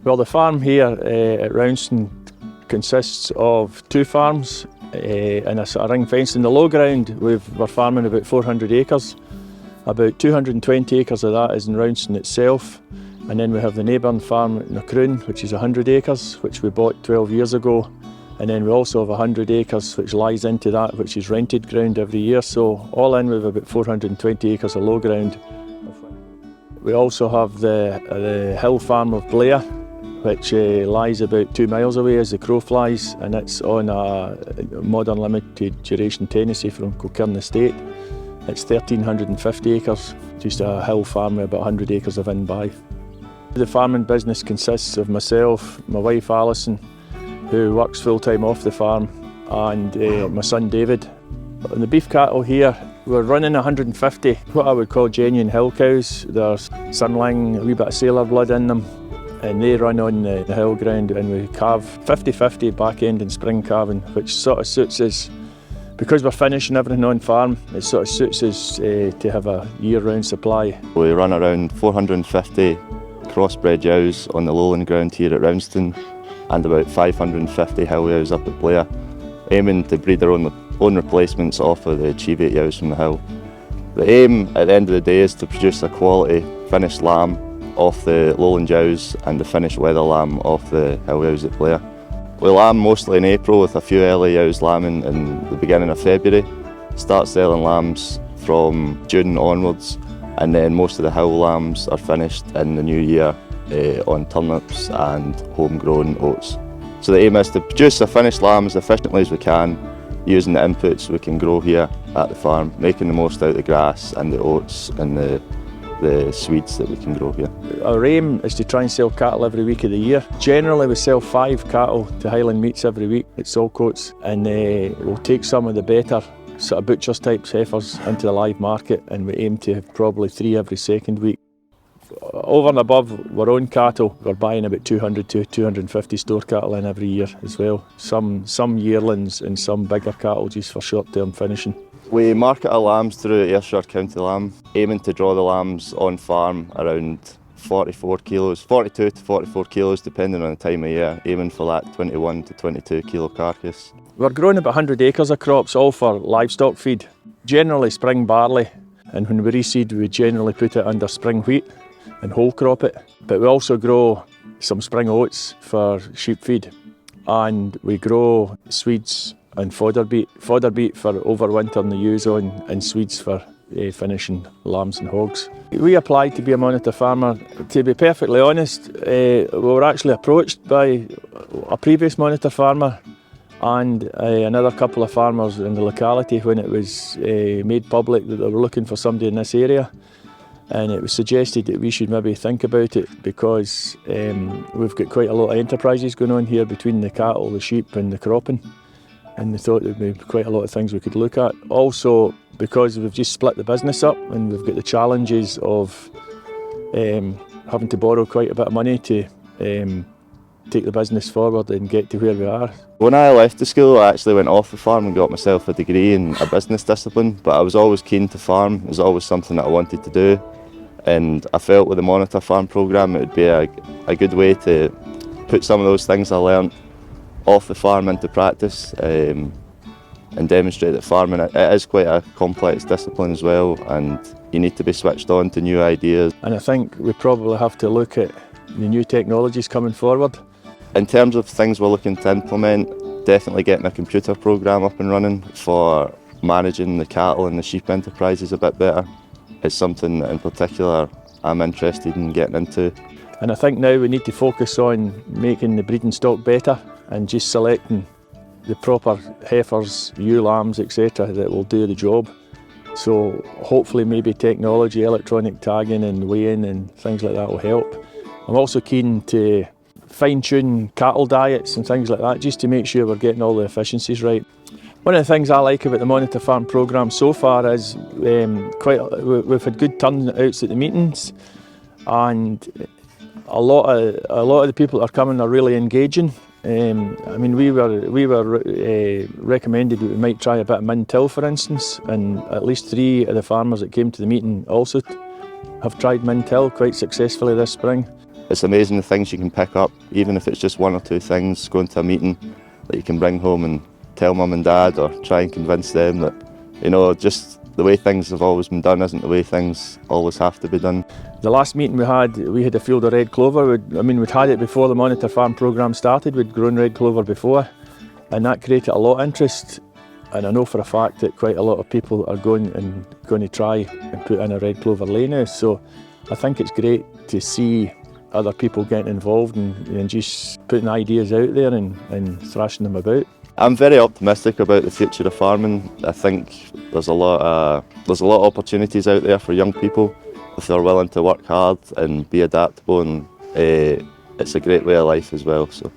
Well, the farm here at Rowanston consists of 2 farms and a sort of ring fence. In the low ground we're farming about 400 acres. About 220 acres of that is in Rowanston itself, and then we have the neighbouring farm at Kilkerran, which is 100 acres, which we bought 12 years ago, and then we also have 100 acres which lies into that, which is rented ground every year. So all in we have about 420 acres of low ground. We also have the hill farm of Blair, which lies about 2 miles away as the crow flies, and it's on a modern limited duration tenancy from Kilkerran Estate. It's 1,350 acres, just a hill farm with about 100 acres of in-by. The farming business consists of myself, my wife Alison, who works full-time off the farm, and my son David. On the beef cattle here, we're running 150 what I would call genuine hill cows. There's sunling, a wee bit of sailor blood in them, and they run on the hill ground, and we calve 50-50 back end and spring calving, which sort of suits us. Because we're finishing everything on farm, it sort of suits us to have a year-round supply. We run around 450 crossbred ewes on the lowland ground here at Rowanston, and about 550 hill ewes up at Blair, aiming to breed their own replacements off of the Cheviot ewes from the hill. The aim at the end of the day is to produce a quality finished lamb off the lowland ewes and the finished weather lamb off the hill ewes at Blair. We lamb mostly in April, with a few early ewes lambing in the beginning of February. Start selling lambs from June onwards, and then most of the hill lambs are finished in the new year on turnips and homegrown oats. So the aim is to produce a finished lamb as efficiently as we can, using the inputs we can grow here at the farm, making the most out of the grass and the oats and the swedes that we can grow here. Our aim is to try and sell cattle every week of the year. Generally we sell 5 cattle to Highland Meats every week at Saltcoats, and we'll take some of the better sort of butchers type heifers into the live market, and we aim to have probably 3 every second week. Over and above our own cattle, we're buying about 200 to 250 store cattle in every year as well. Some yearlings and some bigger cattle just for short-term finishing. We market our lambs through Ayrshire County Lamb, aiming to draw the lambs on farm around 44 kilos, 42 to 44 kilos depending on the time of year, aiming for that 21 to 22 kilo carcass. We're growing about 100 acres of crops, all for livestock feed. Generally spring barley, and when we reseed we generally put it under spring wheat and wholecrop it. But we also grow some spring oats for sheep feed, and we grow swedes and fodder beet for overwintering the ewes on, and swedes for finishing lambs and hogs. We applied to be a monitor farmer. To be perfectly honest, we were actually approached by a previous monitor farmer and another couple of farmers in the locality when it was made public that they were looking for somebody in this area. And it was suggested that we should maybe think about it, because we've got quite a lot of enterprises going on here between the cattle, the sheep and the cropping. And they thought there would be quite a lot of things we could look at. Also, because we've just split the business up and we've got the challenges of having to borrow quite a bit of money to take the business forward and get to where we are. When I left the school, I actually went off the farm and got myself a degree in a business discipline, but I was always keen to farm. It was always something that I wanted to do, and I felt with the Monitor Farm programme it would be a good way to put some of those things I learnt off the farm into practice, and demonstrate that farming it is quite a complex discipline as well, and you need to be switched on to new ideas. And I think we probably have to look at the new technologies coming forward. In terms of things we're looking to implement, definitely getting a computer programme up and running for managing the cattle and the sheep enterprises a bit better is something that in particular I'm interested in getting into. And I think now we need to focus on making the breeding stock better and just selecting the proper heifers, ewe lambs, etc. that will do the job. So hopefully maybe technology, electronic tagging and weighing and things like that will help. I'm also keen to fine-tune cattle diets and things like that, just to make sure we're getting all the efficiencies right. One of the things I like about the Monitor Farm programme so far is we've had good turnouts at the meetings, and a lot of the people that are coming are really engaging. I mean, we were recommended that we might try a bit of mintill, for instance, and at least 3 of the farmers that came to the meeting also have tried mintill quite successfully this spring. it's amazing the things you can pick up, even if it's just one or two things, going to a meeting that you can bring home and tell mum and dad, or try and convince them that, you know, just the way things have always been done isn't the way things always have to be done. The last meeting we had a field of red clover. We'd had it before the Monitor Farm programme started. We'd grown red clover before, and that created a lot of interest. And I know for a fact that quite a lot of people are going to try and put in a red clover lay now. So I think it's great to see other people getting involved and just putting ideas out there and thrashing them about. I'm very optimistic about the future of farming. I think there's a lot of opportunities out there for young people if they're willing to work hard and be adaptable, and it's a great way of life as well. So.